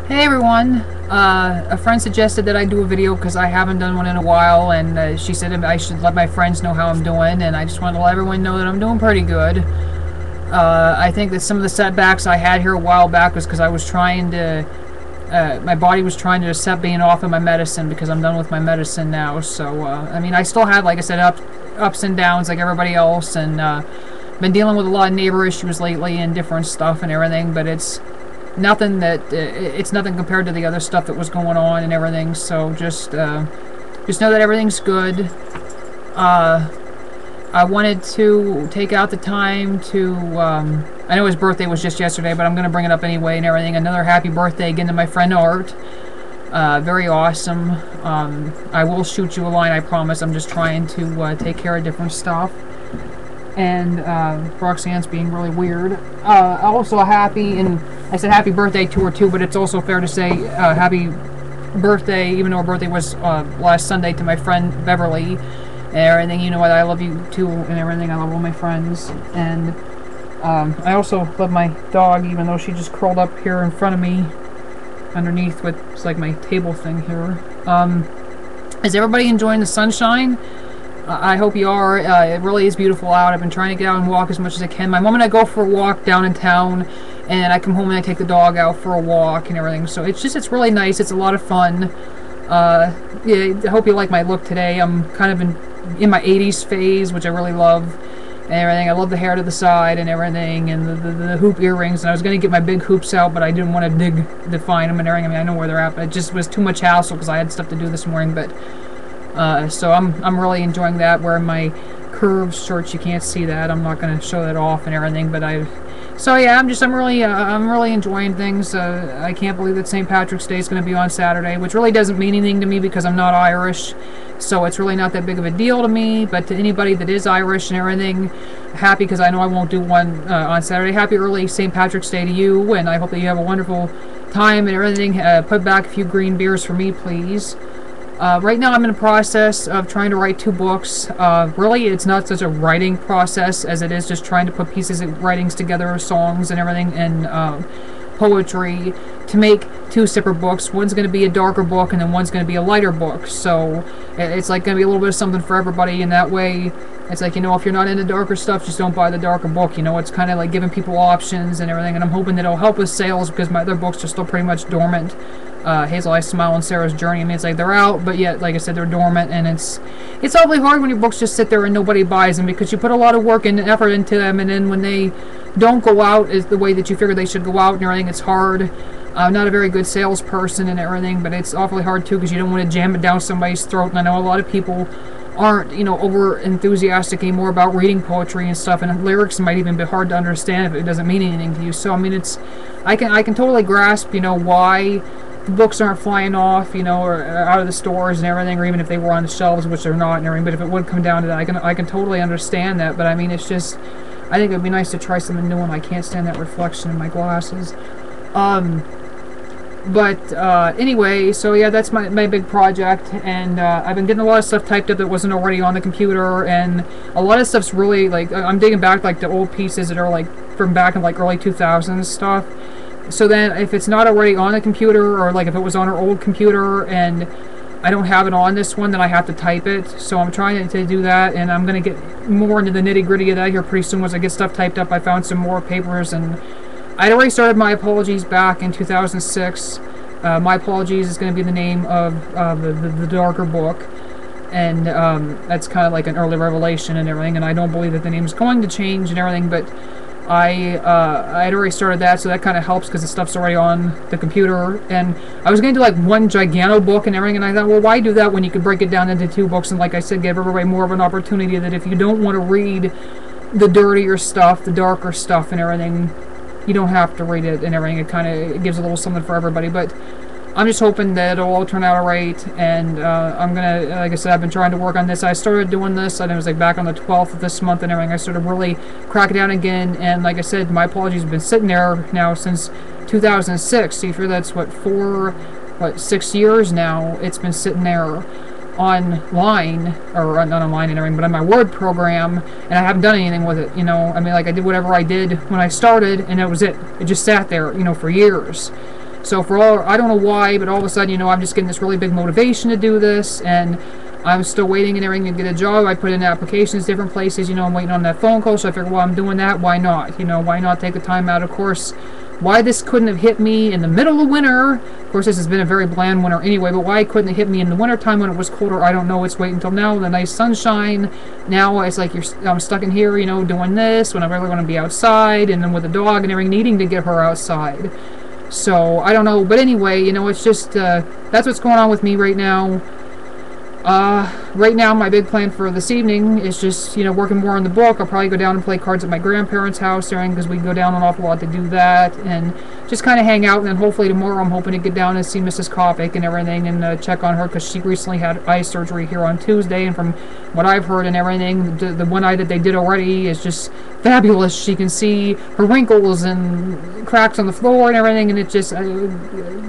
Hey everyone, a friend suggested that I do a video because I haven't done one in a while, and she said I should let my friends know how I'm doing, and I just wanted to let everyone know that I'm doing pretty good. I think that some of the setbacks I had here a while back was because I was trying to, my body was trying to accept being off of my medicine because I'm done with my medicine now, so, I mean, I still had, like I said, ups and downs like everybody else, and been dealing with a lot of neighbor issues lately and different stuff and everything, but it's nothing compared to the other stuff that was going on and everything. So just know that everything's good. I wanted to take out the time to I know his birthday was just yesterday, but I'm gonna bring it up anyway and everything. Another happy birthday again to my friend Art. Very awesome. I will shoot you a line, I promise. I'm just trying to take care of different stuff. And Roxanne's being really weird. Also happy, and I said happy birthday to her too, but it's also fair to say happy birthday, even though her birthday was last Sunday, to my friend Beverly and everything. You know what, I love you too and everything. I love all my friends. And I also love my dog, even though she just curled up here in front of me underneath with, it's like my table thing here. Is everybody enjoying the sunshine? I hope you are. It really is beautiful out. I've been trying to get out and walk as much as I can. My mom and I go for a walk down in town, and I come home and I take the dog out for a walk and everything. So it's really nice. It's a lot of fun. Yeah, I hope you like my look today. I'm kind of in my 80s phase, which I really love and everything. I love the hair to the side and everything, and the hoop earrings. And I was going to get my big hoops out, but I didn't want to define them and everything. I mean, I know where they're at, but it just was too much hassle because I had stuff to do this morning. But so I'm really enjoying that, wearing my curved shirts. You can't see that. I'm not going to show that off and everything, but so yeah, I'm really enjoying things. I can't believe that St. Patrick's Day is going to be on Saturday, which really doesn't mean anything to me because I'm not Irish, so it's really not that big of a deal to me. But to anybody that is Irish and everything, happy, because I know I won't do one on Saturday. Happy early St. Patrick's Day to you, and I hope that you have a wonderful time and everything. Put back a few green beers for me, please. Right now I'm in a process of trying to write 2 books. Really, it's not such a writing process as it is just trying to put pieces of writings together, songs and everything, and poetry, to make 2 separate books. One's going to be a darker book, and then one's going to be a lighter book. So it's like going to be a little bit of something for everybody, and that way it's like, you know, if you're not into darker stuff, just don't buy the darker book. You know, it's kind of like giving people options and everything, and I'm hoping that it'll help with sales because my other books are still pretty much dormant. Hazel Eyes Smile and Sarah's Journey. I mean, it's like they're out, but yet, like I said, they're dormant, and it's awfully hard when your books just sit there and nobody buys them because you put a lot of work and effort into them, and then when they don't go out is the way that you figure they should go out and everything, it's hard. I'm not a very good salesperson and everything, but it's awfully hard too because you don't want to jam it down somebody's throat, and I know a lot of people aren't, you know, over enthusiastic anymore about reading poetry and stuff, and lyrics might even be hard to understand if it doesn't mean anything to you. So I mean, I can totally grasp, you know, why the books aren't flying off, you know, or out of the stores and everything, or even if they were on the shelves, which they're not and everything. But if it would come down to that, I can totally understand that. But I mean, it's just, I think it would be nice to try something new, and I can't stand that reflection in my glasses. Anyway, so yeah, that's my big project, and I've been getting a lot of stuff typed up that wasn't already on the computer, and a lot of stuff's really, like, I'm digging back, like, the old pieces that are, like, from back in, like, early 2000s stuff. So then, if it's not already on the computer, or, like, if it was on our old computer, and I don't have it on this one, then I have to type it. So I'm trying to do that, and I'm going to get more into the nitty-gritty of that here pretty soon. Once I get stuff typed up, I found some more papers, and I'd already started My Apologies back in 2006. My Apologies is going to be the name of the darker book, and that's kind of like an early revelation and everything, and I don't believe that the name's going to change and everything, but I'd already started that, so that kind of helps because the stuff's already on the computer. And I was going to do like one gigano book and everything, and I thought, well, why do that when you could break it down into 2 books and, like I said, give everybody more of an opportunity that if you don't want to read the dirtier stuff, the darker stuff and everything, you don't have to read it and everything. It kind of gives a little something for everybody. But I'm just hoping that it'll all turn out alright, and I'm gonna, like I said, I've been trying to work on this. I started doing this, and it was like back on the 12th of this month and everything. I started really cracking down again, and like I said, My Apologies have been sitting there now since 2006. So you figure that's, what, 6 years now it's been sitting there online, or not online and everything, but on my Word program, and I haven't done anything with it, you know. I mean, like, I did whatever I did when I started, and that was it. It just sat there, you know, for years. So for all, I don't know why, but all of a sudden, you know, I'm just getting this really big motivation to do this, and I'm still waiting and everything to get a job. I put in applications, different places, you know, I'm waiting on that phone call, so I figured, well, I'm doing that, why not? You know, why not take the time out? Of course, why this couldn't have hit me in the middle of winter, of course this has been a very bland winter anyway, but why it couldn't have hit me in the winter time when it was colder, I don't know. It's waiting until now, the nice sunshine. Now it's like I'm stuck in here, you know, doing this when I'm really going to be outside, and then with the dog and everything, needing to get her outside. So, I don't know, but anyway, you know, it's just, that's what's going on with me right now. Right now, my big plan for this evening is just, you know, working more on the book. I'll probably go down and play cards at my grandparents' house during, because we go down an awful lot to do that, and just kind of hang out, and then hopefully tomorrow I'm hoping to get down and see Mrs. Kopic and everything, and check on her, because she recently had eye surgery here on Tuesday, and from what I've heard and everything, the one eye that they did already is just fabulous. She can see her wrinkles and cracks on the floor and everything, and it just,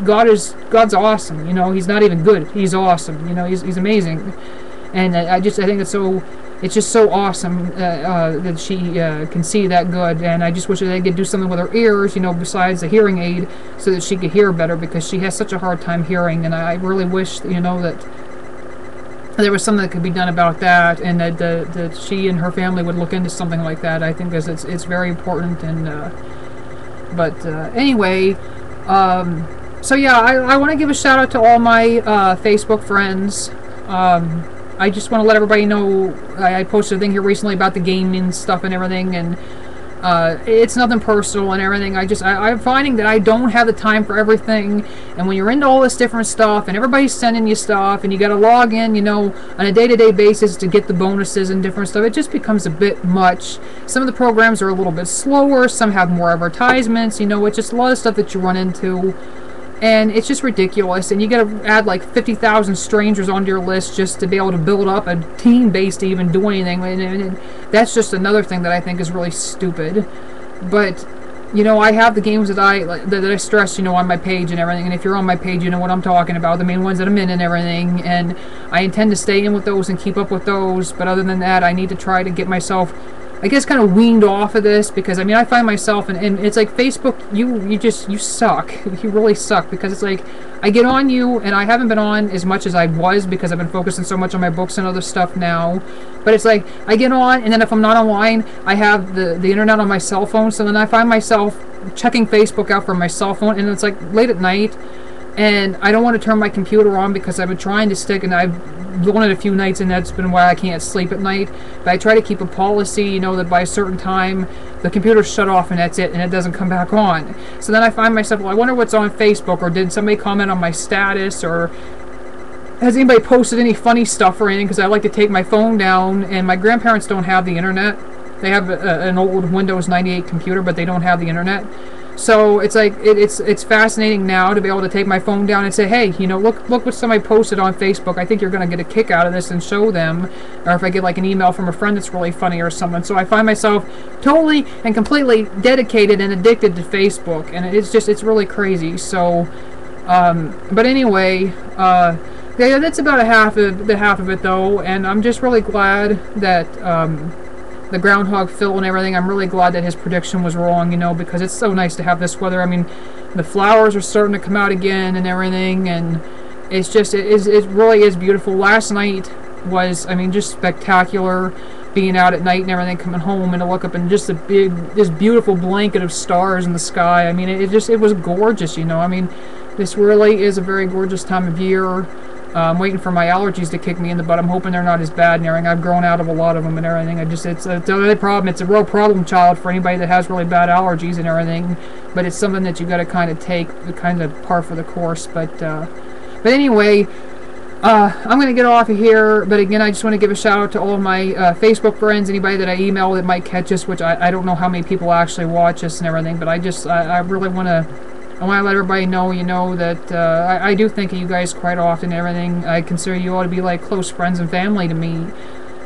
God's awesome, you know. He's not even good, he's awesome, you know, he's amazing. And I think it's just so awesome that she can see that good, and I just wish that they could do something with her ears, you know, besides the hearing aid, so that she could hear better, because she has such a hard time hearing, and I really wish, you know, that there was something that could be done about that, and that she and her family would look into something like that. I think it's very important, and anyway, so yeah, I want to give a shout out to all my Facebook friends. I just want to let everybody know, I posted a thing here recently about the gaming stuff and everything, and it's nothing personal and everything. I'm finding that I don't have the time for everything, and when you're into all this different stuff, and everybody's sending you stuff, and you gotta log in, you know, on a day-to-day basis to get the bonuses and different stuff, it just becomes a bit much. Some of the programs are a little bit slower, some have more advertisements, you know, it's just a lot of stuff that you run into. And it's just ridiculous, and you gotta add like 50,000 strangers onto your list just to be able to build up a team base to even do anything, and that's just another thing that I think is really stupid. But, you know, I have the games that I stress, you know, on my page and everything, and if you're on my page, you know what I'm talking about, the main ones that I'm in and everything, and I intend to stay in with those and keep up with those, but other than that, I need to try to get myself, I guess, kind of weaned off of this, because I mean, I find myself, and it's like Facebook, you suck, you really suck, because it's like, I get on you, and I haven't been on as much as I was, because I've been focusing so much on my books and other stuff now, but it's like, I get on, and then if I'm not online, I have the internet on my cell phone, so then I find myself checking Facebook out from my cell phone, and it's like, late at night, and I don't want to turn my computer on, because I've been trying to stick, and I've done it a few nights, and that's been why I can't sleep at night, but I try to keep a policy, you know, that by a certain time, the computer's shut off, and that's it, and it doesn't come back on. So then I find myself, well, I wonder what's on Facebook, or did somebody comment on my status, or has anybody posted any funny stuff or anything, because I like to take my phone down, and my grandparents don't have the internet. They have an old Windows 98 computer, but they don't have the internet. So it's like, it's fascinating now to be able to take my phone down and say, hey, you know, look what somebody posted on Facebook. I think you're going to get a kick out of this, and show them. Or if I get like an email from a friend that's really funny or something. So I find myself totally and completely dedicated and addicted to Facebook, and it's really crazy. So, but anyway, yeah, that's about half of it though, and I'm just really glad that, the groundhog Phil and everything, I'm really glad that his prediction was wrong, you know, because it's so nice to have this weather. I mean, the flowers are starting to come out again and everything, and it's just, it really is beautiful. Last night was, I mean, just spectacular, being out at night and everything, coming home and to look up and just this beautiful blanket of stars in the sky. I mean, it was gorgeous, you know. I mean, this really is a very gorgeous time of year. I'm waiting for my allergies to kick me in the butt. I'm hoping they're not as bad and everything. I've grown out of a lot of them and everything. It's a problem. It's a real problem child for anybody that has really bad allergies and everything. But it's something that you got to kind of take, kind of par for the course. But anyway, I'm going to get off of here. But again, I just want to give a shout out to all of my Facebook friends, anybody that I email that might catch us, which I don't know how many people actually watch us and everything. But I really want to let everybody know, you know, that I do think of you guys quite often and everything. I consider you all to be like close friends and family to me.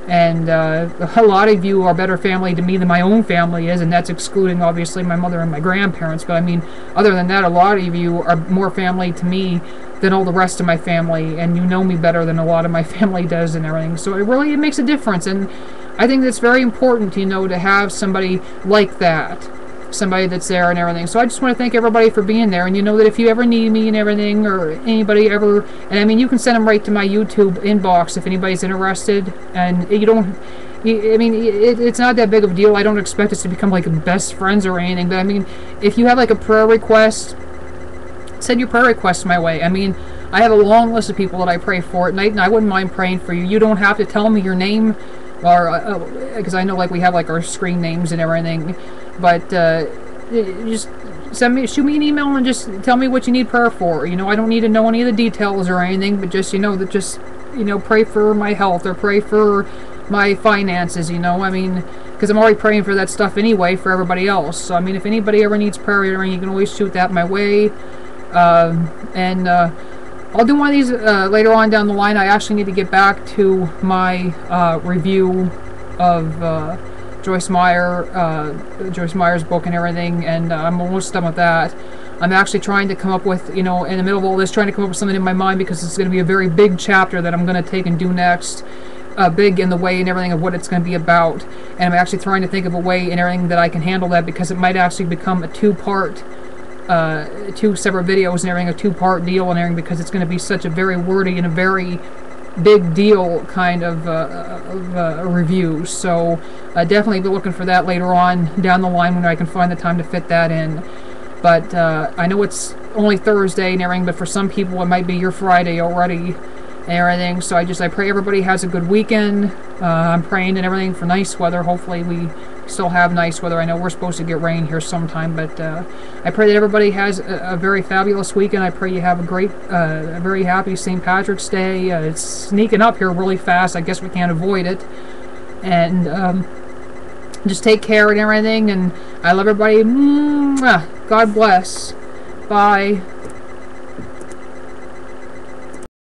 And a lot of you are better family to me than my own family is, and that's excluding, obviously, my mother and my grandparents. But, I mean, other than that, a lot of you are more family to me than all the rest of my family, and you know me better than a lot of my family does and everything. So it makes a difference, and I think that's very important, you know, to have somebody like that. somebody that's there and everything. So I just want to thank everybody for being there, and you know that if you ever need me and everything, or anybody ever, and I mean, you can send them right to my YouTube inbox if anybody's interested, and you don't, I mean, it's not that big of a deal. I don't expect us to become like best friends or anything, but I mean, if you have like a prayer request, send your prayer requests my way. I mean, I have a long list of people that I pray for at night, and I wouldn't mind praying for you. You don't have to tell me your name, or because I know like we have like our screen names and everything, but just shoot me an email and just tell me what you need prayer for. You know, I don't need to know any of the details or anything, but just, you know, that just, you know, pray for my health or pray for my finances, you know. I mean, because I'm already praying for that stuff anyway for everybody else. So I mean, if anybody ever needs prayer or anything, you can always shoot that my way. I'll do one of these later on down the line. I actually need to get back to my review of Joyce Meyer's book and everything, and I'm almost done with that. I'm actually trying to come up with, you know, in the middle of all this, trying to come up with something in my mind, because it's going to be a very big chapter that I'm going to take and do next. Big in the way and everything of what it's going to be about, and I'm actually trying to think of a way and everything that I can handle that, because it might actually become a two-part, two separate videos and everything, a two-part deal and everything, because it's going to be such a very wordy and a very big deal kind of review. So definitely be looking for that later on down the line when I can find the time to fit that in. But I know it's only Thursday and everything, but for some people it might be your Friday already and everything. So I pray everybody has a good weekend. I'm praying and everything for nice weather. Hopefully we still have nice weather. I know we're supposed to get rain here sometime, but I pray that everybody has a very fabulous weekend. I pray you have a great, a very happy St. Patrick's Day. It's sneaking up here really fast. I guess we can't avoid it. And just take care and everything. And I love everybody. Mwah. God bless. Bye.